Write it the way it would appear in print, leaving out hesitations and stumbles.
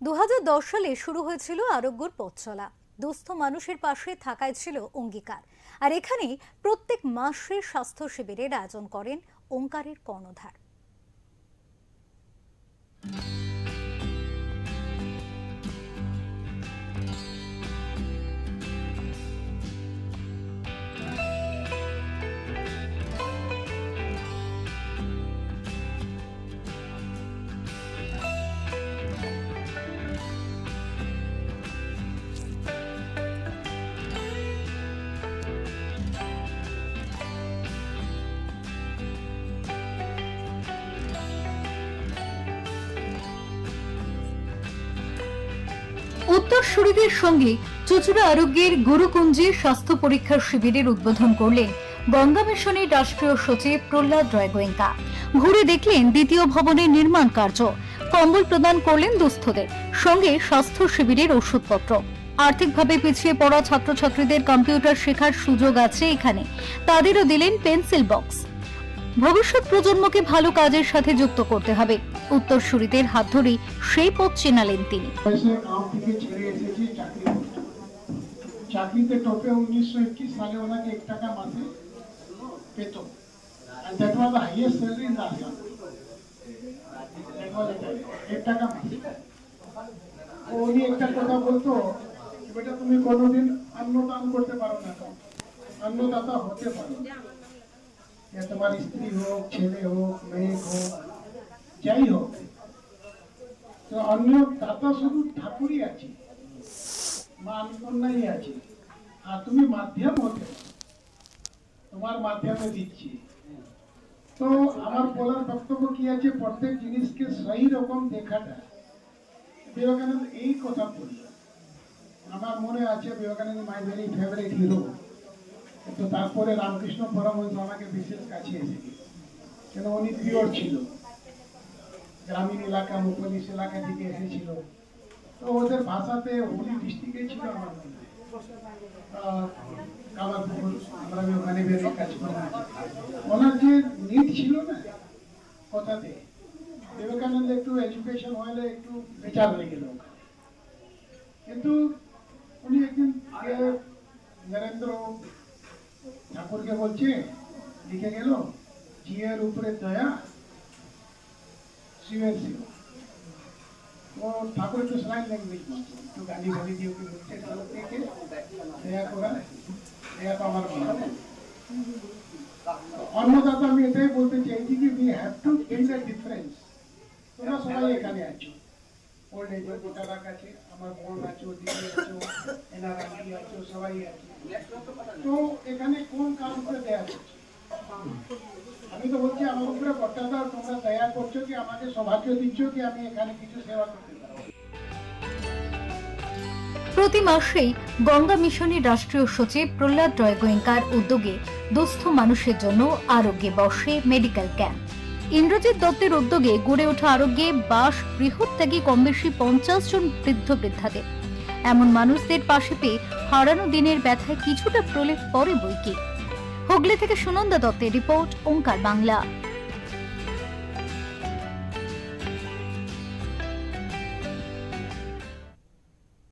2010 সালে শুরু হয়েছিল আরোগ্যর পথ চলা। দুস্থ মানুষের পাশে থাকাই ছিল অঙ্গীকার। আর এখানেই প্রত্যেক মাসে স্বাস্থ্য শিবিরের আয়োজন করেন ওঙ্কারের কর্ণধার। উত্তরসূরিদের সঙ্গে চুঁচুড়া আরোগ্যের গুরুকুঞ্জে স্বাস্থ্য পরীক্ষার শিবিরের উদ্বোধন করলেন গঙ্গা মিশনের রাষ্ট্রীয় সচিব প্রহ্লাদ রায় গোয়েঙ্কা। ঘুরে দেখলেন দ্বিতীয় ভবনের নির্মাণ কার্য, কম্বল প্রদান করলেন দুস্থদের, সঙ্গে স্বাস্থ্য শিবিরের ওষুধপত্র। আর্থিকভাবে পিছিয়ে পড়া ছাত্রছাত্রীদের কম্পিউটার শেখার সুযোগ আছে এখানে, তাদেরও দিলেন পেন্সিল বক্স। ভবিষ্যৎ প্রজন্মকে ভালো কাজের সাথে যুক্ত করতে হবে, উত্তরসূরিদের হাত ধরেই সেই পথ চেনালেন তিনি। চাকরিতে টোপে 1921 সালে ওনাকে 1 টাকা মাসে পেত, and that was the highest salary in the Assam. that was 1 টাকা মাসে। উনি একটা কথা বলতো, বেটা তুমি কোনোদিন অন্নদান করতে পারো না, অন্নদাতা হতে পারো, তোমার স্ত্রী হোক, ছেলে হোক, মেয়ে হোক, যাই হোক, তো অন্নদাতা শুধু ঠাকুরই আছে, মা অন্নপূর্ণাই আছে, আর তুমি মাধ্যম হতে, তোমার মাধ্যমে দিচ্ছি। তো আমার বলার বক্তব্য কি আছে, প্রত্যেক জিনিসকে সেই রকম দেখাটা। বিবেকানন্দ এই কথা বলল, আমার মনে আছে বিবেকানন্দ মাই ভেরি ফেভারিট হিরো। তো তারপরে রামকৃষ্ণ পরমহংস আমাকে বিশেষ কাছে এসেছে, কেন উনি পিওর ছিল, গ্রামীণ এলাকা উপনিষ এলাকা থেকে এসেছিল। তো ওদের ভাষাতে উনি ডিস্ট্রিক্টে ছিল আমার মনে হয় কামারপুকুর, আমরা ওখানে বেরিয়ে কাজ করলাম। ওনার যে নিট ছিল না কথাতে, বিবেকানন্দ একটু এডুকেশন হলে একটু বেচার হয়ে গেল ওখানে। কিন্তু উনি একদিন নরেন্দ্র ঠাকুরকে বলছে, লিখে গেল, জিয়ের উপরে দয়া, শিবের শিব। ও ঠাকুর একটু স্লাইড ল্যাঙ্গুয়েজ বলছে, একটু গালি গালি দিয়ে ওকে বলছে, দয়া করা, দয়া তো আমার মনে হয়। অন্নদাতা আমি এটাই বলতে চাইছি কি, we have to feel the difference. তোমরা সবাই এখানে আছো, ওল্ড এজ গোটারা কাছে, আমার বোন আছো, দিদি আছো, এনার আন্টি আছো, সবাই আছে। তো এখানে কোন কাজ করে দেয়া করছে? আমি তো বলছি আমার উপরে কর্তাটা, তোমরা দয়া করছো কি আমাকে সৌভাগ্য দিচ্ছ কি আমি এখানে কিছু সেবা করতে পারবো। প্রতি মাসেই গঙ্গা মিশনের রাষ্ট্রীয় সচিব প্রহ্লাদ রায় গোয়েঙ্কার উদ্যোগে দুস্থ মানুষের জন্য আরোগ্যে বসে মেডিকেল ক্যাম্প। ইন্দ্রজিৎ দত্তের উদ্যোগে গড়ে ওঠা আরোগ্যে বাস বৃহত্ত্যাগী কমবেশি 50 জন বৃদ্ধ বৃদ্ধাদের। এমন মানুষদের পাশে পেয়ে হারানো দিনের ব্যথায় কিছুটা প্রলেপ পড়ে বইকি। হুগলি থেকে সুনন্দা দত্তের রিপোর্ট, ওঙ্কার বাংলা।